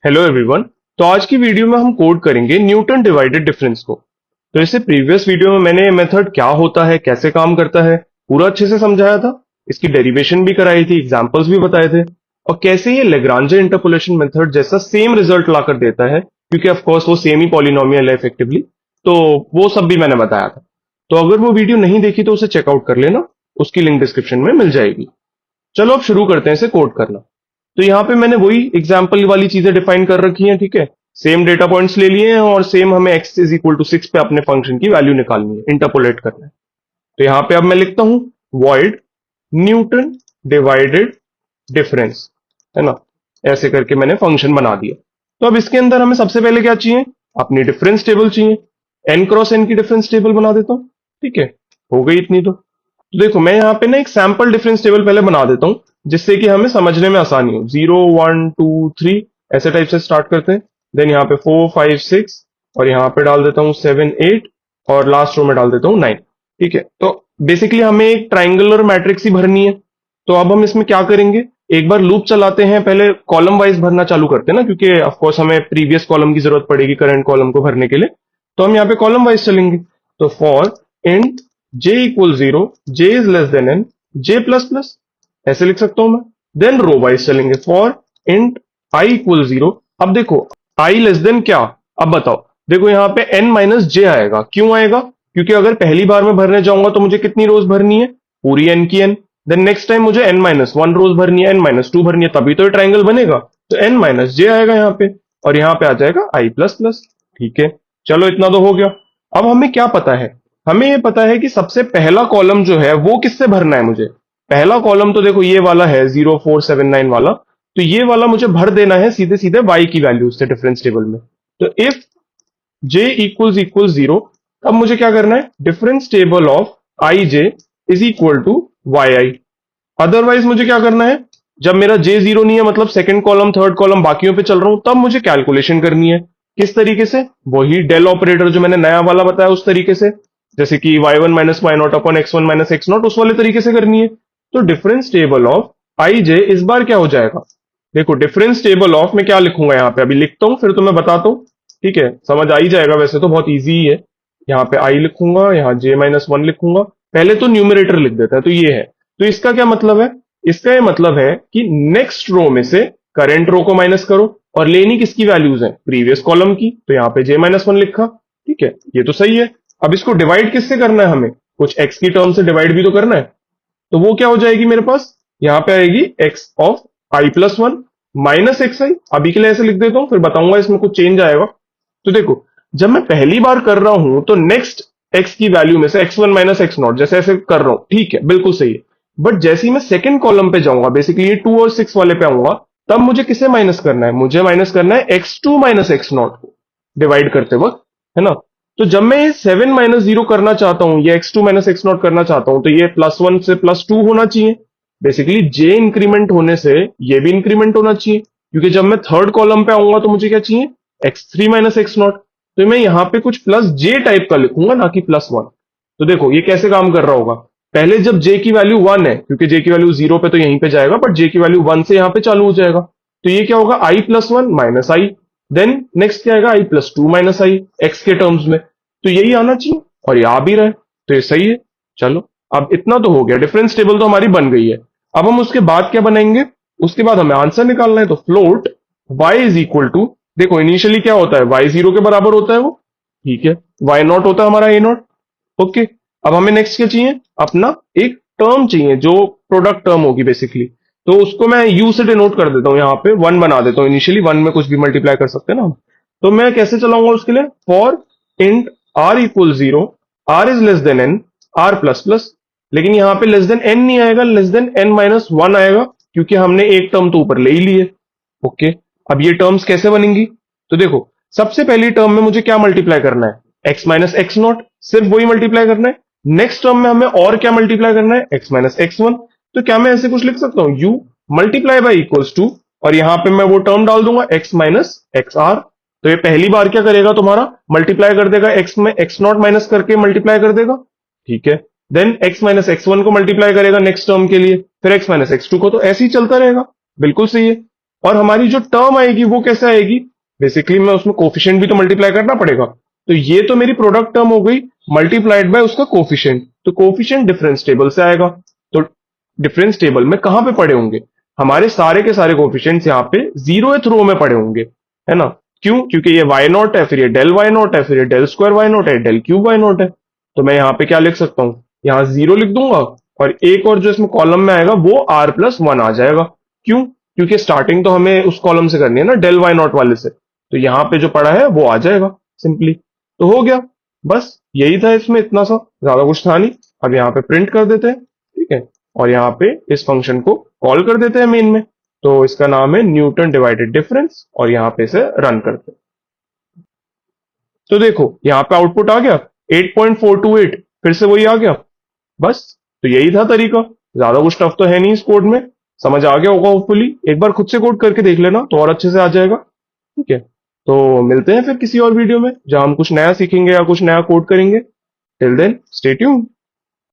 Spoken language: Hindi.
Hello everyone. तो आज की वीडियो में हम कोड करेंगे न्यूटन डिवाइडेड डिफरेंस को। तो इससे प्रीवियस वीडियो में मैंने मेथड क्या होता है, कैसे काम करता है, पूरा अच्छे से समझाया था। इसकी डेरिवेशन भी कराई थी, एग्जांपल्स भी बताए थे, और कैसे ये लेग्रांजे इंटरपोलेशन मेथड जैसा सेम रिजल्ट लाकर देता है, क्योंकि ऑफ कोर्स वो सेम ही पॉलिनोमियल है इफेक्टिवली। तो वो सब भी मैंने बताया था। तो अगर वो वीडियो नहीं देखी तो उसे चेकआउट कर लेना, उसकी लिंक डिस्क्रिप्शन में मिल जाएगी। चलो अब शुरू करते हैं इसे कोड करना। तो यहाँ पे मैंने वही एग्जाम्पल वाली चीजें डिफाइन कर रखी हैं, ठीक है। सेम डेटा पॉइंट्स ले लिए हैं और सेम हमें x इज इक्वल टू 6 पे अपने फंक्शन की वैल्यू निकालनी है, इंटरपोलेट करना है। तो यहाँ पे अब मैं लिखता हूं वॉइड न्यूटन डिवाइडेड डिफरेंस, है ना। ऐसे करके मैंने फंक्शन बना दिया। तो अब इसके अंदर हमें सबसे पहले क्या चाहिए, अपनी डिफरेंस टेबल चाहिए। n क्रॉस n की डिफरेंस टेबल बना देता हूं, ठीक है। हो गई इतनी तो देखो मैं यहाँ पे ना एक सैंपल डिफरेंस टेबल पहले बना देता हूँ, जिससे कि हमें समझने में आसानी हो। 0 1 2 3 ऐसे टाइप से स्टार्ट करते हैं। देन यहाँ पे 4 5 6 और यहाँ पे डाल देता हूँ 7 8 और लास्ट रो में डाल देता हूँ 9, ठीक है। तो बेसिकली हमें एक ट्राइंगुलर मैट्रिक्स ही भरनी है। तो अब हम इसमें क्या करेंगे, एक बार लूप चलाते हैं, पहले कॉलम वाइज भरना चालू करते हैं ना, क्योंकि ऑफकोर्स हमें प्रीवियस कॉलम की जरूरत पड़ेगी करंट कॉलम को भरने के लिए। तो हम यहाँ पे कॉलम वाइज चलेंगे। तो for int j equal 0, j is less than n, j plus plus, ऐसे लिख सकता हूं मैं। देन रो वाइज चलेंगे। For int i equal 0। अब देखो i लेस देन क्या, अब बताओ। देखो यहाँ पे n माइनस j आएगा। क्यों आएगा, क्योंकि अगर पहली बार मैं भरने जाऊंगा तो मुझे कितनी रोज भरनी है, पूरी n की n। देन नेक्स्ट टाइम मुझे n माइनस 1 रोज भरनी है, n माइनस 2 भरनी है, तभी तो ये ट्राइंगल बनेगा। तो n माइनस j आएगा यहाँ पे, और यहाँ पे आ जाएगा i प्लस प्लस, ठीक है। चलो इतना तो हो गया। अब हमें क्या पता है, हमें ये पता है कि सबसे पहला कॉलम जो है वो किससे भरना है मुझे। पहला कॉलम तो देखो ये वाला है 0 4 7 9 वाला। तो ये वाला मुझे भर देना है सीधे सीधे y की वैल्यू से डिफरेंस टेबल में। तो इफ j इक्वल 0, अब मुझे क्या करना है, difference table of i j is equal to y i. Otherwise मुझे क्या करना है, जब मेरा जे 0 नहीं है, मतलब सेकंड कॉलम थर्ड कॉलम बाकियों पे चल रहा हूं, तब मुझे कैलकुलेशन करनी है। किस तरीके से, वही डेल ऑपरेटर जो मैंने नया वाला बताया उस तरीके से, जैसे कि y1 minus y naught upon x1 minus x naught, उस वाले तरीके से करनी है। तो difference table of i j इस बार क्या हो जाएगा, देखो डिफरेंस टेबल ऑफ मैं क्या लिखूंगा, यहाँ पे अभी लिखता हूं फिर तो मैं बताता हूं, ठीक है। समझ आ ही जाएगा, वैसे तो बहुत ईजी ही है। यहाँ पे आई लिखूंगा, यहाँ जे माइनस 1 लिखूंगा। पहले तो न्यूमरेटर लिख देता है, तो ये है। तो इसका क्या मतलब है, इसका ये मतलब है कि नेक्स्ट रो में से करंट रो को माइनस करो, और लेनी किसकी वैल्यूज है, प्रीवियस कॉलम की। तो यहाँ पे जे माइनस 1 लिखा, ठीक है, ये तो सही है। अब इसको डिवाइड किससे करना है, हमें कुछ x की टर्म से डिवाइड भी तो करना है। तो वो क्या हो जाएगी मेरे पास, यहाँ पे आएगी x of i plus 1 minus x I. अभी के लिए ऐसे लिख देता हूं, फिर बताऊंगा इसमें कुछ चेंज आएगा। तो देखो जब मैं पहली बार कर रहा हूं तो नेक्स्ट x की वैल्यू में से x1 माइनस एक्स नॉट जैसे ऐसे कर रहा हूं, ठीक है, बिल्कुल सही है। बट जैसे ही मैं सेकंड कॉलम पे जाऊंगा, बेसिकली ये 2 और 6 वाले पे आऊंगा, तब मुझे किसे माइनस करना है, मुझे माइनस करना है x2 माइनस एक्स नॉट को डिवाइड करते वक्त, है ना। तो जब मैं ये 7 माइनस 0 करना चाहता हूं, ये x2 माइनस एक्स नॉट करना चाहता हूं, तो ये प्लस 1 से प्लस 2 होना चाहिए। बेसिकली j इंक्रीमेंट होने से ये भी इंक्रीमेंट होना चाहिए, क्योंकि जब मैं थर्ड कॉलम पे आऊंगा तो मुझे क्या चाहिए, x3 माइनस एक्स नॉट। तो मैं यहां पे कुछ प्लस j टाइप का लिखूंगा, ना कि प्लस 1। तो देखो ये कैसे काम कर रहा होगा, पहले जब j की वैल्यू 1 है, क्योंकि j की वैल्यू 0 पे तो यहीं पे जाएगा, बट j की वैल्यू 1 से यहां पे चालू हो जाएगा। तो ये क्या होगा, i plus 1 minus i. Then next क्या आएगा, i प्लस 2 माइनस आई x के टर्म्स में। तो यही आना चाहिए, और ये आ भी रहा है, तो ये सही है। चलो अब इतना तो हो गया, डिफरेंस टेबल तो हमारी बन गई है। अब हम उसके बाद क्या बनाएंगे, उसके बाद हमें आंसर निकालना है। तो float y is equal to, देखो इनिशियली क्या होता है, y 0 के बराबर होता है वो, ठीक है, y नॉट होता है हमारा a नॉट, ओके। अब हमें नेक्स्ट क्या चाहिए, अपना एक टर्म चाहिए जो प्रोडक्ट टर्म होगी बेसिकली। तो उसको मैं u से डिनोट कर देता हूं, यहाँ पे 1 बना देता हूं। इनिशियली 1 में कुछ भी मल्टीप्लाई कर सकते हैं ना हम। तो मैं कैसे चलाऊंगा उसके लिए, for int r equal 0, r is less than n, r plus plus. लेकिन यहाँ पे लेस देन n नहीं आएगा, लेस देन n माइनस 1 आएगा, क्योंकि हमने एक टर्म तो ऊपर ले ही ली है, ओके। अब ये टर्म्स कैसे बनेंगी, तो देखो सबसे पहली टर्म में मुझे क्या मल्टीप्लाई करना है, x माइनस एक्स नॉट, सिर्फ वही मल्टीप्लाई करना है। नेक्स्ट टर्म में हमें और क्या मल्टीप्लाई करना है, x माइनस एक्स वन। तो क्या मैं ऐसे कुछ लिख सकता हूं, u multiply by equals to, और यहां पे मैं वो टर्म डाल दूंगा x माइनस एक्स आर। तो ये पहली बार क्या करेगा, तुम्हारा मल्टीप्लाई कर देगा, x में एक्स नॉट माइनस करके मल्टीप्लाई कर देगा, ठीक है। Then x minus x one को मल्टीप्लाई करेगा नेक्स्ट टर्म के लिए, फिर x माइनस एक्स टू को, तो ऐसे ही चलता रहेगा, बिल्कुल सही है। और हमारी जो टर्म आएगी वो कैसे आएगी, बेसिकली मैं उसमें कोफिशिएंट भी तो मल्टीप्लाई करना पड़ेगा। तो ये तो मेरी प्रोडक्ट टर्म हो गई मल्टीप्लाइड बाय उसका कोफिशिएंट, तो कोफिशिएंट डिफरेंस टेबल से आएगा। तो डिफरेंस टेबल में कहां पे पड़े होंगे, हमारे सारे के सारे कोफिशिएंट्स यहाँ पे 0th रो में पड़े होंगे, है ना। क्यों, क्योंकि ये वाई नॉट है, फिर ये डेल वाई नॉट है, फिर ये डेल स्क्वायर वाई नॉट है, डेल क्यूब वाई नॉट है। तो मैं यहाँ पे क्या लिख सकता हूँ, यहाँ 0 लिख दूंगा और एक और जो इसमें कॉलम में आएगा वो r+1 आ जाएगा। क्यों, क्योंकि स्टार्टिंग तो हमें उस कॉलम से करनी है ना, डेल वाई नॉट वाले से, तो यहाँ पे जो पड़ा है वो आ जाएगा सिंपली। तो हो गया, बस यही था इसमें, इतना सा, ज्यादा कुछ था नहीं। अब यहाँ पे प्रिंट कर देते हैं, ठीक है, और यहाँ पे इस फंक्शन को कॉल कर देते हैं मेन में। तो इसका नाम है न्यूटन डिवाइडेड डिफरेंस, और यहाँ पे इसे रन करते हैं। तो देखो यहाँ पे आउटपुट आ गया 8.428, फिर से वही आ गया। बस, तो यही था तरीका, ज्यादा कुछ टफ तो है नहीं इस कोड में। समझ आ गया होगा होपफुली, एक बार खुद से कोड करके देख लेना तो और अच्छे से आ जाएगा। ठीक है, तो मिलते हैं फिर किसी और वीडियो में जहां हम कुछ नया सीखेंगे या कुछ नया कोड करेंगे। Till then stay tuned.